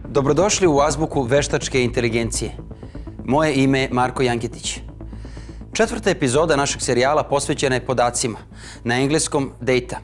Dobrodošli u azbuku veštačke inteligencije. Moje ime je Marko Janketić. 4. epizoda našeg serijala posvećena je podacima, na engleskom data.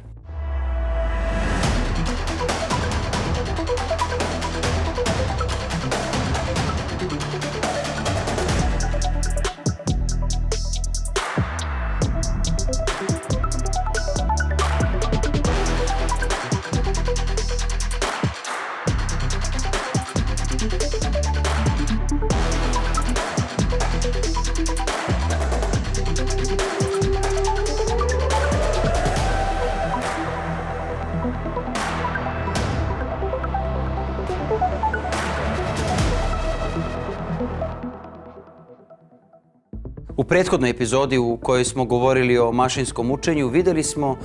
U prethodnoj epizodi u kojoj smo govorili o mašinskom učenju, vidjeli smo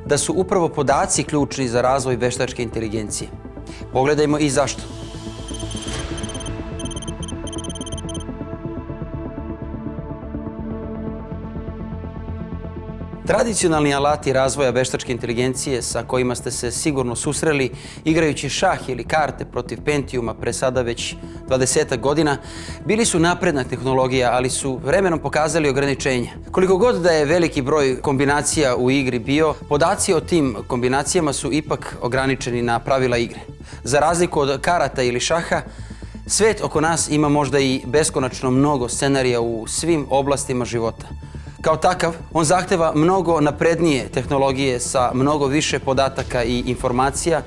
da su upravo podaci ključni za razvoj veštačke inteligencije. Pogledajmo i zašto. Tradicionalni alati razvoja veštačke inteligencije sa kojima ste se sigurno susreli igrajući šah ili karte protiv Pentiuma pre sada već 20 godina, bili su napredna tehnologija, ali su vremenom pokazali ograničenja. Koliko god da je veliki broj kombinacija u igri bio, podaci o tim kombinacijama su ipak ograničeni na pravila igre. Za razliku od karata ili šaha, svet oko nas ima možda i beskonačno mnogo scenarija u svim oblastima života. Kao takav, on zahteva mnogo naprednije tehnologije sa mnogo više podataka i informacija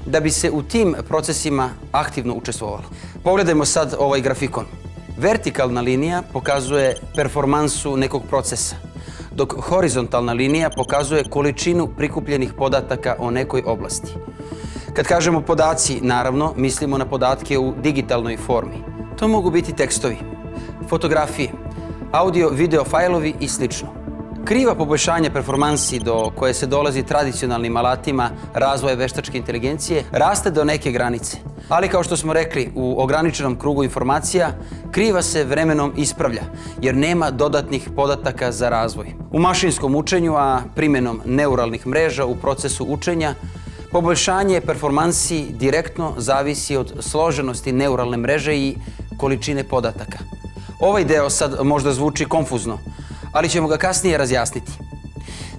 da bi se u tim procesima aktivno učestvovalo. Pogledajmo sad ovaj grafikon. Vertikalna linija pokazuje performansu nekog procesa, dok horizontalna linija pokazuje količinu prikupljenih podataka o nekoj oblasti. Kad kažemo podaci, naravno, mislimo na podatke u digitalnoj formi. To mogu biti tekstovi, fotografije, audio, video fajlovi i sl. Kriva poboljšanja performansi do koje se dolazi tradicionalnim alatima razvoja veštačke inteligencije raste do neke granice. Ali kao što smo rekli, u ograničenom krugu informacija kriva se vremenom ispravlja jer nema dodatnih podataka za razvoj. U mašinskom učenju, a primjenom neuralnih mreža u procesu učenja, poboljšanje performansi direktno zavisi od složenosti neuralne mreže i količine podataka. Ovaj deo sad možda zvuči konfuzno, ali ćemo ga kasnije razjasniti.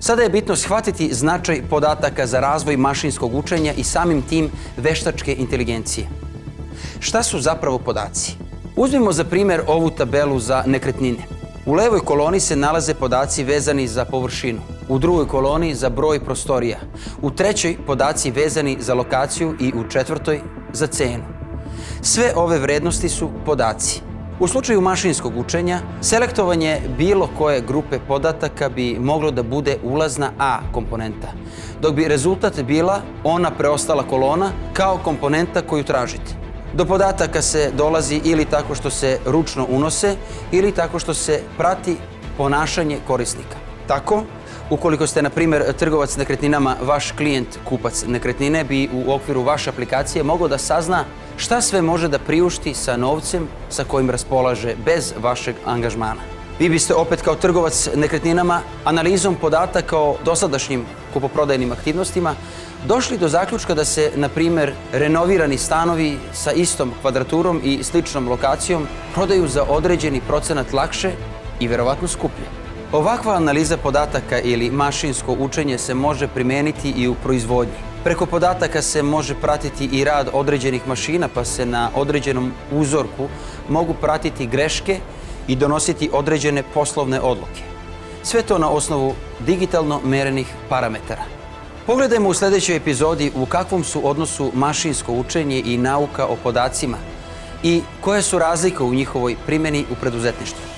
Sada je bitno shvatiti značaj podataka za razvoj mašinskog učenja i samim tim veštačke inteligencije. Šta su zapravo podaci? Uzmimo za primjer ovu tabelu za nekretnine. U levoj koloni se nalaze podaci vezani za površinu, u drugoj koloni za broj prostorija, u trećoj podaci vezani za lokaciju i u četvrtoj za cenu. Sve ove vrednosti su podaci. U slučaju mašinskog učenja, selektovanje bilo koje grupe podataka bi moglo da bude ulazna A komponenta, dok bi rezultat bila ona preostala kolona kao komponenta koju tražite. Do podataka se dolazi ili tako što se ručno unose ili tako što se prati ponašanje korisnika. Tako, ukoliko ste, na primjer, trgovac nekretninama, vaš klijent, kupac nekretnine, bi u okviru vaše aplikacije mogao da sazna šta sve može da priušti sa novcem sa kojim raspolaže bez vašeg angažmana. Vi biste opet kao trgovac nekretninama analizom podataka o dosadašnjim kupoprodajnim aktivnostima došli do zaključka da se, na primjer, renovirani stanovi sa istom kvadraturom i sličnom lokacijom prodaju za određeni procenat lakše i verovatno skuplje. Ovakva analiza podataka ili mašinsko učenje se može primeniti i u proizvodnji. Preko podataka se može pratiti i rad određenih mašina, pa se na određenom uzorku mogu pratiti greške i donositi određene poslovne odluke. Sve to na osnovu digitalno merenih parametara. Pogledajmo u sljedećoj epizodi u kakvom su odnosu mašinsko učenje i nauka o podacima i koje su razlike u njihovoj primjeni u preduzetništvu.